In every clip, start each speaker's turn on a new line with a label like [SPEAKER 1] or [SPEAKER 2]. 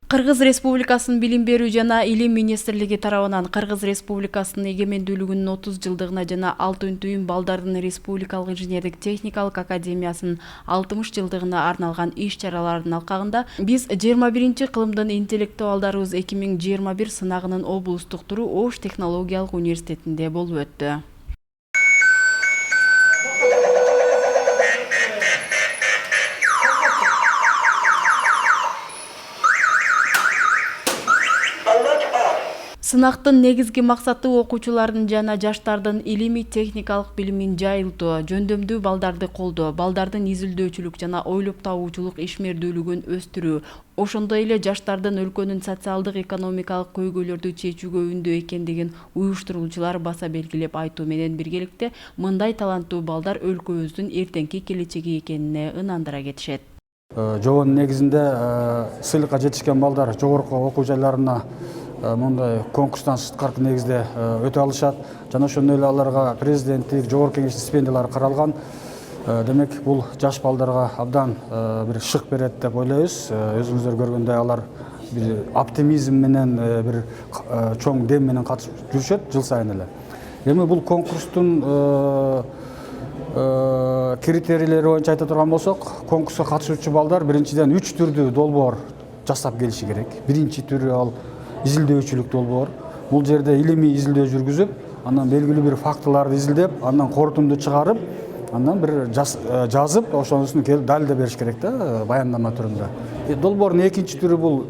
[SPEAKER 1] Кыргыз Республикасынын Билим берүү жана Илим министрлиги тарабынан Кыргыз Республикасынын эгемендүүлүгүнүн 30 жылдыгына жана Алтын түйүн балдардын Республикалык инженердик техникалык академиясынын 60 жылдыгына арналган иш-чаралардын алкагында биз 21-кылымдын интеллектуалдарыбыз 2021 сынагынын облустук туру Ош технологиялык университетинде болуп өттү. Сынактын негизги максаты окуучулардын жана жаштардын илимий техникалык билимин жайылтуу, жөндөмдүү балдарды колдоо, балдардын изилдөөчүлүк жана ойлоп табуучулук ишмердүүлүгүн өстүрүү, ошондой эле жаштардын өлкөнүн социалдык экономикалык көйгөйлөрдү чечүүгө үндүү экендигин уюштуруучулар баса белгилеп айтуу менен биргеликте мындай таланттуу балдар өлкөбүздүн эртеңки келечеги экенине ынандыра кетишет.
[SPEAKER 2] Жобонун негизинде сыйлыкка жетишкен балдар жогорку окуу жайларына мындай конкурстан сырткары негизде өтө алышат. Жана ошондой эле аларга президенттик, жогорку кеңештик стипендиялар каралган. Демек, бул жаш балдарга абдан бир шык берет деп ойлойбуз. Өзүңүздөр көргөндөй алар бир оптимизм менен, бир чоң дем менен катышып жүрүшөт жыл сайын эле. Эми бул конкурстун критерийлери боюнча айта турган болсок, конкурска катышуучу балдар биринчиден 3 түрдүү долбоор жасап келиши керек. Биринчи түрү ал изилдөөчүлүк долбоор. Бул жерде илимий изилдөө жүргүзүп, андан белгилүү бир фактыларды изилдеп, андан корутунду чыгарып, андан бир жазып, ошонусун келип далилдеп бериш керек да, баяндама түрүндө. Долбоордун экинчи түрү бул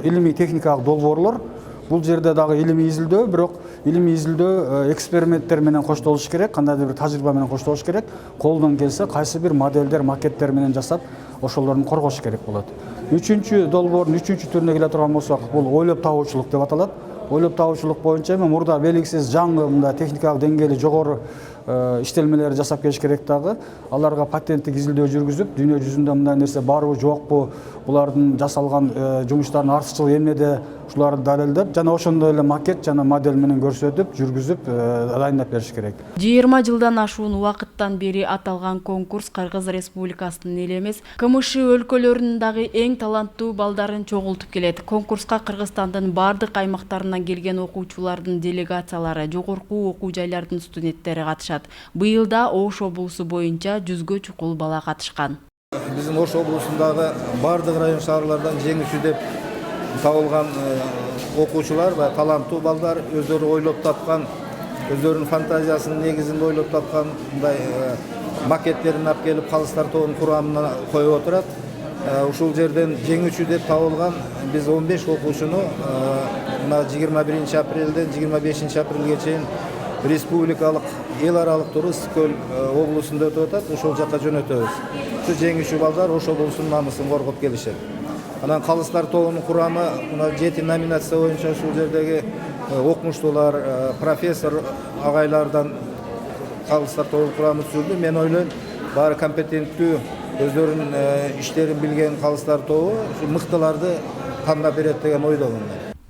[SPEAKER 2] илимий техникалык долбоорлор. Бул жерде дагы илимий изилдөө, бирок илимий изилдөө эксперименттер менен коштолуш керек, кандайдыр бир тажрыйба менен коштолуш керек. Колдон келсе, кайсы бир модельдер, макеттер менен жасап, ошолорду коргош керек болот. Үчүнчү долбоордун үчүнчү түрүнө келе турган болсок, бул ойлоп табуучулук деп аталат. Ойлоп табуучулук боюнча эми мурда белгисиз жаңы мындай техникалык деңгээли жогору иштелмелер жасап келиш керек дагы. Аларга патенттик изилдөө жүргүзүп, дүйнө жүзүндө мындай нерсе барбы, жокпу, булардын жасалган жумуштардын артыкчылыгы эмнеде, ушуларды далилдеп, жана ошондой эле макет жана модель менен көрсөтүп, жүргүзүп, дайындап бериш керек.
[SPEAKER 1] 20 жылдан ашуун убакыттан бери аталган конкурс Кыргыз Республикасынын эле эмес, КМШ өлкөлөрүнүн дагы эң таланттуу балдарын чогултуп келет. Конкурска Кыргызстандын бардык аймактарынан келген окуучулардын делегациялары, жогорку окуу жайлардын студенттери катышат. Быйыл да Ош облусу боюнча 100гө чукул бала катышкан.
[SPEAKER 3] Биздин Ош облусундагы бардык район шаарлардан жеңүүчү деп табылган окуучулар va таланттуу балдар өздөрү ойлоп тапкан, өздөрүнүн фантазиясынын негизинде ойлоп тапкан мындай макеттерин алып келип калыстар тобунун курамына коюп отурат. Ушул жерден жеңүүчү деп табылган биз 15 окуучуну мына 21 апрелден 25 апрелге чейин республикалык эл аралык туру Ысык-Көл облусунда өтүп атат. Ошол жака жөнөтөбүз. Ушу жеңүүчү балдар Ош облусунун намысын коргоп келишет. Анан калыстар тобунун курамы мына 7 номинация боюнча ушул жердеги окумуштуулар, профессор агайлардан калыстар тобунун курамы түзүлдү. Мен ойлойм, баары компетенттүү, өздөрүнүн иштерин билген калыстар тобу ушу мыктыларды тандап берет деген ойдомун.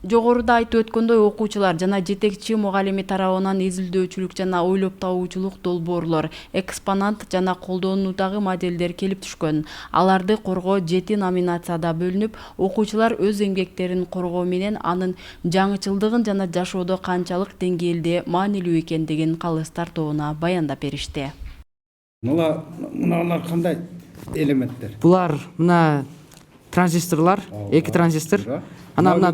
[SPEAKER 1] Жогоруда айтып өткөндөй, окуучулар жана жетекчи мугалими тарабынан изилдөөчүлүк жана ойлоп табуучулук долбоорлор, экспонат жана колдонуудагы моделдер келип түшкөн. Аларды коргоо 7 номинацияда бөлүнүп, окуучулар өз эмгектерин коргоо менен анын жаңычылдыгын жана жашоодо канчалык деңгээлде маанилүү экендигин калыстар тобуна баяндап беришти.
[SPEAKER 4] Мыналар кандай элементтер?
[SPEAKER 5] Булар мына транзисторлар, эки транзистор. Ана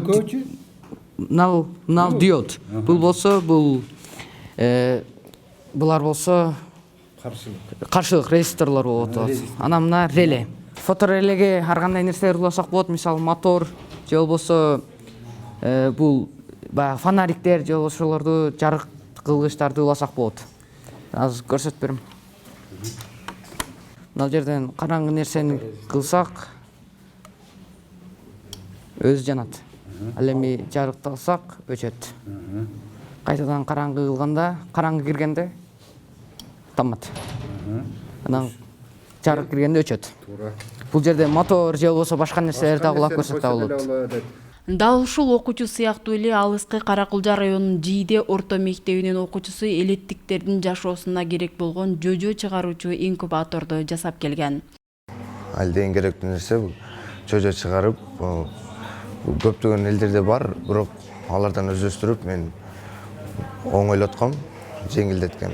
[SPEAKER 5] нал диод. Бул болсо, булар болсо каршылык резисторлор болот. Ана мына реле. Фоторелеге ар кандай нерселер уласак болот, мисалы мотор, же болбосо бул баягы фонариктер, же ошолорду жарык кылгычтарды уласак болот. Азыр көрсөтүп берем. Мына жерден караңгы нерсени кылсак өзү жанат. Ал эми жарыкты алсак өчөт. Кайтадан караңгы кылганда, караңгы киргенде тамат. Анан жарык киргенде өчөт. Бул жерде мотор же болбосо башка нерселер дагы улап көрсөк да болот.
[SPEAKER 1] Дал ушул окуучу сыяктуу эле алыскы Каракулжа районунун Жийде орто мектебинин окуучусу элеттиктердин жашоосуна керек болгон жөжө чыгаруучу инкубаторду жасап келген.
[SPEAKER 6] Алда эң керектүү нерсе бул жөжө чыгарып, көптөгөн элдерде бар, бирок алардан өздөштүрүп мен оңойлотком, жеңилдеткем.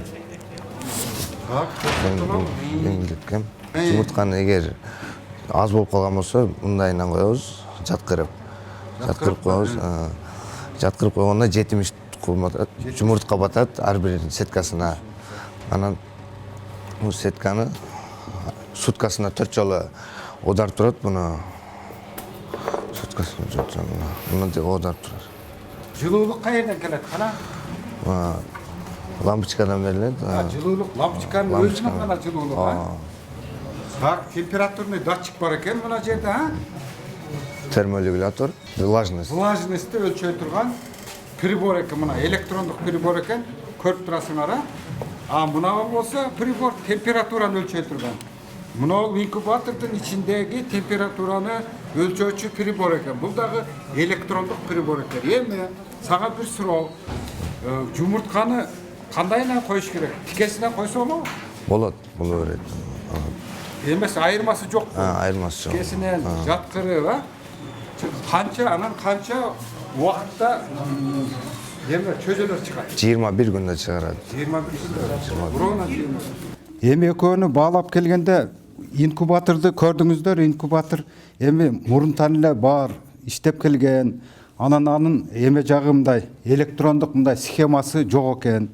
[SPEAKER 6] Жеңилдеткем. Жумуртканы эгер аз болуп калган болсо, мындайынан коебуз, жаткырып. Жаткырып коебуз. Жаткырып койгондо 70 жумуртка батат ар бир сеткасына. Анан бул сетканы суткасына 4 жолу оодарып турат, буну суткасына 4 жолу. Муну оодарып турат.
[SPEAKER 4] Жылуулук кайерден келет кана?
[SPEAKER 6] Лампочкадан берилет.
[SPEAKER 4] Жылуулук лампочканын өзүнүн гана жылуулугу. Так, температурный датчик бар экен мына жерде, а?
[SPEAKER 6] Терморегулятор, влажность.
[SPEAKER 4] Влажностьты өлчөй турган прибор экен, мына электрондук прибор экен, көрүп турасыңар, а мына болсо прибор температураны өлчөй турган. Мына инкубатордун ичиндеги температураны өлчөөчү прибор экен. Бул дагы электрондук прибор экен. Эми сага бир суроо. Жумуртканы кандайынан коюш керек? Тикесинен койсо болобу?
[SPEAKER 6] Болот, боло берет.
[SPEAKER 4] Эмес, айырмасы жок.
[SPEAKER 6] Айырмасы жок.
[SPEAKER 4] Тикесинен жаткырып, канча, анан канча убакытта чөжөлөр чыгат?
[SPEAKER 6] 21 күндө чыгарат.
[SPEAKER 4] 21 күндө. Буруна 20.
[SPEAKER 7] Эми экөөнү баалап келгенде инкубаторду көрдүңүздөр, инкубатор эми мурунтан эле бар, иштеп келген. Анын эме жагы мындай электрондук мындай схемасы жок экен.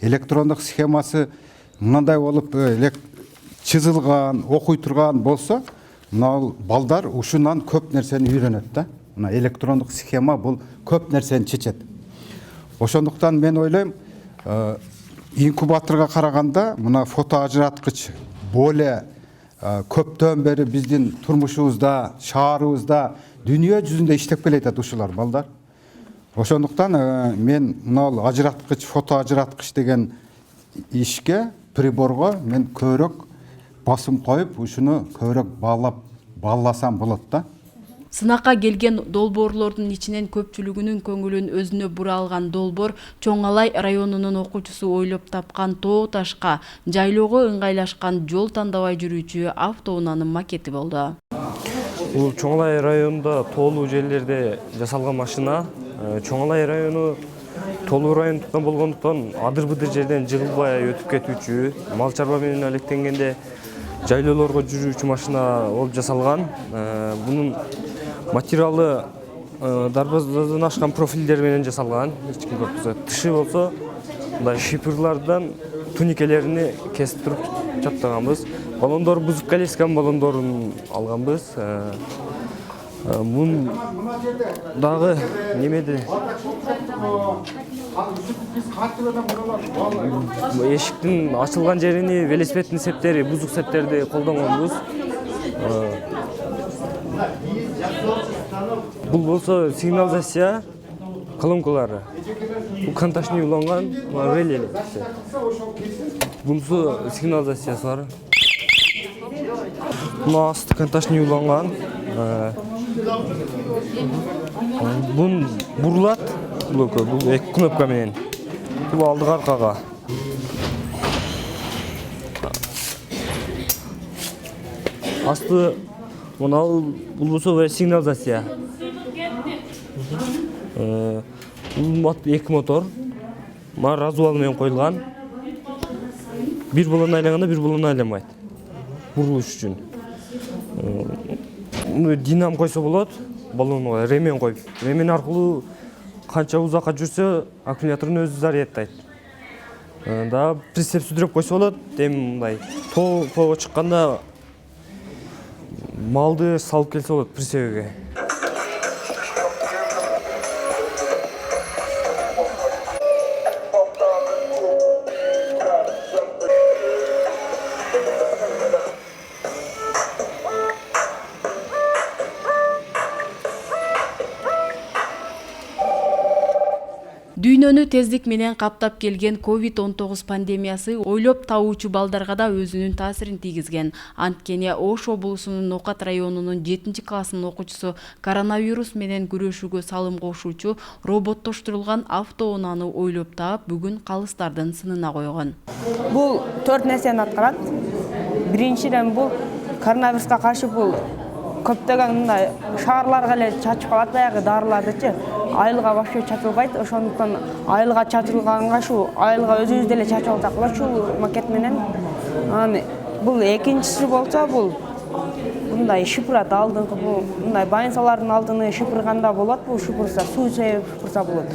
[SPEAKER 7] Электрондук схемасы мындай болуп чызылган, окуй турган болсо, мына балдар ушунан көп нерсени үйрөнөт да. Мына электрондук схема бул көп нерсени чечет. Ошондуктан мен ойлойм, инкубаторга караганда мына фото ажыраткыч более көптөн бери биздин турмушубузда, шаарыбызда, дүйнө жүзүндө иштеп келет ушулар балдар. Ошондуктан мен мына ажыраткыч, фото ажыраткыч деген ишке, приборго мен көбүрөөк басым коюп, ушуну көбүрөөк бааласам болот да.
[SPEAKER 1] Сынакка келген долбоорлордун ичинен көпчүлүгүнүн көңүлүн өзүнө бура алган долбоор Чоң-Алай районунун окуучусу ойлоп тапкан тоо ташка жайлоого ыңгайлашкан жол тандабай жүрүүчү автоунаанын макети болду.
[SPEAKER 8] Бул Чоң-Алай районунда тоолуу жерлерде жасалган машина. Чоң-Алай району тоолуу райондуктан болгондуктан адыр-быдыр жерден жыгылбай өтүп кетүүчү, мал чарба менен алектенгенде жайлоолорго жүрүүчү машина болуп жасалган. Бунун материалы дарбаздан ашкан профилдер менен жасалган. Тышы болсо мындай шипырлардан туникелерини кесип туруп чаптаганбыз. Баллондор бузуп келескан баллондорун алганбыз. Мун дагы немеди? Эшиктин ачылган жерини велосипедтин септери, бузук септерди колдонгонбуз. Бул болсо сигнализация колонкалары. Бул контактный уланган реле. Бунусу сигнализациясы бар. Мына асты контактный уланган. Бун бурулат. Бул эки кнопка менен. Бул алдыга аркага. Асты мына бул болсо сигнализация. Бул эки мотор. Мына развал менен коюлган. Бир болон айланганда бир болон айланбайт. Бурулуш үчүн. Динам койсо болот. Баллонго ремен коюп. Ремен аркылуу канча узакка жүрсө, аккумуляторун өзү зарядтайт. Да прицеп сүдүрөп койсо болот. Эми мындай тоого чыкканда малды салып келсе болот прицепке.
[SPEAKER 1] Дүйнөнү тездик менен каптап келген COVID-19 пандемиясы ойлоп табуучу балдарга да өзүнүн таасирин тийгизген. Анткени Ош облусунун Нокат районунун 7-классынын окуучусу коронавирус менен күрөшүүгө салым кошуучу роботтоштурулган автоунааны ойлоп таап, бүгүн калыстардын сынына койгон.
[SPEAKER 9] Бул 4 нерсени аткарат. Биринчиден бул коронавируска каршы бул көптөгөн мындай шаарларга эле чачып калат баягы дарылардычы. Айылга вообще чачылбайт. Ошондуктан айылга чачылганга ушу айылга өзүбүз деле чачып алсак болот ушул макет менен. Анан бул экинчиси болсо бул мындай шыпырат алдыңкы бул мындай больницалардын алдыны шыпырганда болот. Бул шыпырса суу себеп шыпырса болот.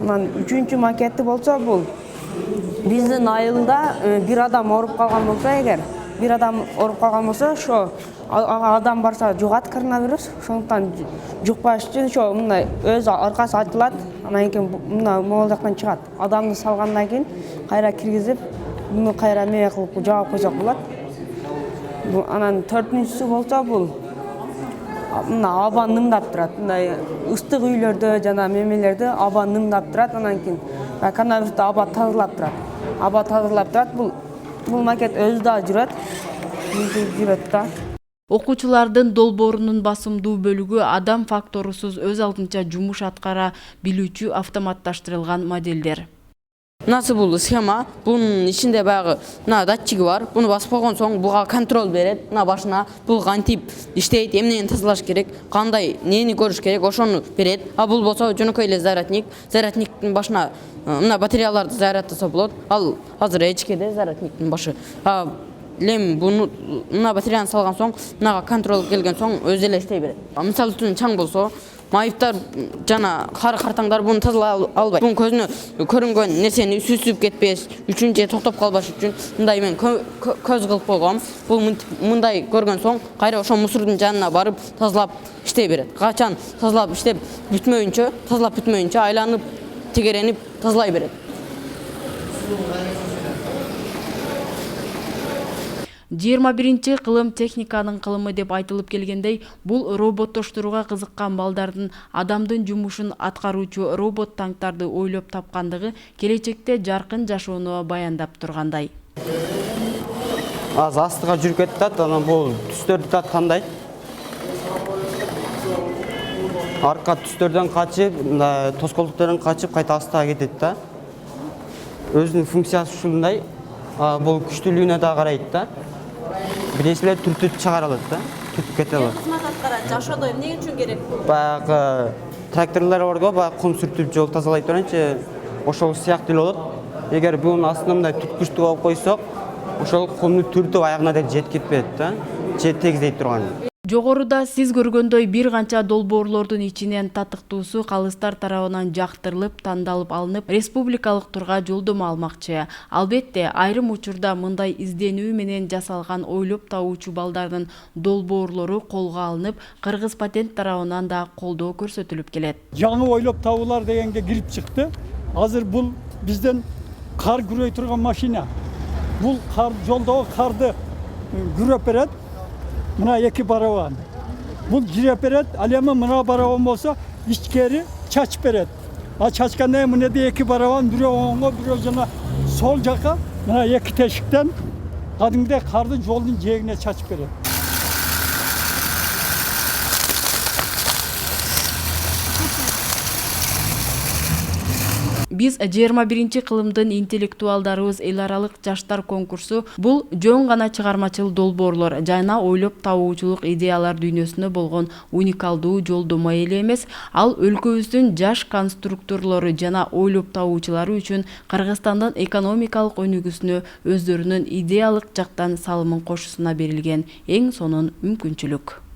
[SPEAKER 9] Анан үчүнчү макети болсо бул биздин айылда бир адам ооруп калган болсо эгер бир адам ооруп калган болсо ошо адам барса жугат коронавирус. Ошондуктан жукпаш үчүн ошо мындай өз аркасы ачылат. Анан кийин мына могул жактан чыгат. Адамды салгандан кийин кайра киргизип, муну кайра эмне кылып жаап койсок болот. Анан төртүнчүсү болсо бул мына аба нымдап турат. Мындай ыстык үйлөрдө жана мемелерде аба нымдап турат. Анан кийин коронавирусту аба тазалап турат. Аба тазалап турат. Бул макет өзү да жүрөт. Жүрөт да.
[SPEAKER 1] Окуучулардын долбоорунун басымдуу бөлүгү адам факторусуз өз алдынча жумуш аткара билүүчү автоматташтырылган моделдер.
[SPEAKER 5] Мынасы бул схема, бунун ичинде баягы мына датчиги бар. Буну басып койгон соң буга контроль берет. Мына башына бул кантип иштейт, эмнени тазалаш керек, кандай нени көрүш керек, ошону берет. А бул болсо жөнөкөй эле зарядник. Зарядниктин башына мына батареяларды зарядтаса болот. Ал азыр эчкеде зарядниктин башы. Лем буну мына батареяны салган соң, мынага контроль келген соң өзү эле иштей берет. Мисалы үчүн чаң болсо, майыптар жана кары картаңдар буну тазалай албайт. Бунун көзүнө көрүнгөн нерсени сүзүп кетпеш үчүн же токтоп калбаш үчүн мындай мен көз кылып койгом. Бул мындай көргөн соң кайра ошо мусордун жанына барып тазалап иштей берет. Качан тазалап иштеп бүтмөйүнчө айланып тегеренип тазалай берет.
[SPEAKER 1] 21-чи кылым техниканын кылымы деп айтылып келгендей, бул роботтоштурууга кызыккан балдардын адамдын жумушун аткаруучу робот танктарды ойлоп тапкандыгы келечекте жаркын жашоону баяндап тургандай.
[SPEAKER 10] Аз астыга жүрүп кетет, анан бул түстөрдү да тандайт. Арка түстөрдөн качып, тоскоолдуктардан качып, кайта астыга кетет да. Өзүнүн функциясы ушундай. Бул күчтүүлүгүнө да карайт да. Бирээсилер түртүп чыгара алат да, түртүп кете алат.
[SPEAKER 1] Кызмат аткарат, жашоодо эмне үчүн керек?
[SPEAKER 10] Баягы тракторлор бар го, баягы кум сүртүп жол тазалай турганчы, ошол сыяктуу эле болот. Эгер бунун астына мындай түрткүчтү коюп койсок, ошол кумду түртүп аягына да жеткип кетет да, же тегизей турган.
[SPEAKER 1] Жогоруда сиз көргөндөй бир канча долбоорлордун ичинен татыктуусу калыстар тарабынан жактырылып, тандалып алынып, республикалык турга жолдомо алмакчы. Албетте, айрым учурда мындай изденүү менен жасалган ойлоп табуучу балдардын долбоорлору колго алынып, Кыргыз патент тарабынан да колдоо көрсөтүлүп келет.
[SPEAKER 11] Жаңы ойлоп табуулар дегенге кирип чыкты. Азыр бул бизден кар күрөй турган машина. Бул жолдогу карды күрөп берет. Мына эки барабан. Бул жиреп берет, ал эми мына барабан болсо ичкери чачып берет. Чачканда мынеде эки барабан, бирөө оңго, бирөө жана сол жака, мына эки тешиктен кадимгидей карды жолдун жээгине чачып берет.
[SPEAKER 1] Биз 21-чи кылымдын интеллектуалдарыбыз эл аралык жаштар конкурсу бул жөн гана чыгармачыл долбоорлор жана ойлоп табуучулук идеялар дүйнөсүнө болгон уникалдуу жолдомо эле эмес, ал өлкөбүздүн жаш конструкторлору жана ойлоп табуучулары үчүн Кыргызстандын экономикалык өнүгүүсүнө өздөрүнүн идеялык жактан салымын кошуусуна берилген эң сонун мүмкүнчүлүк.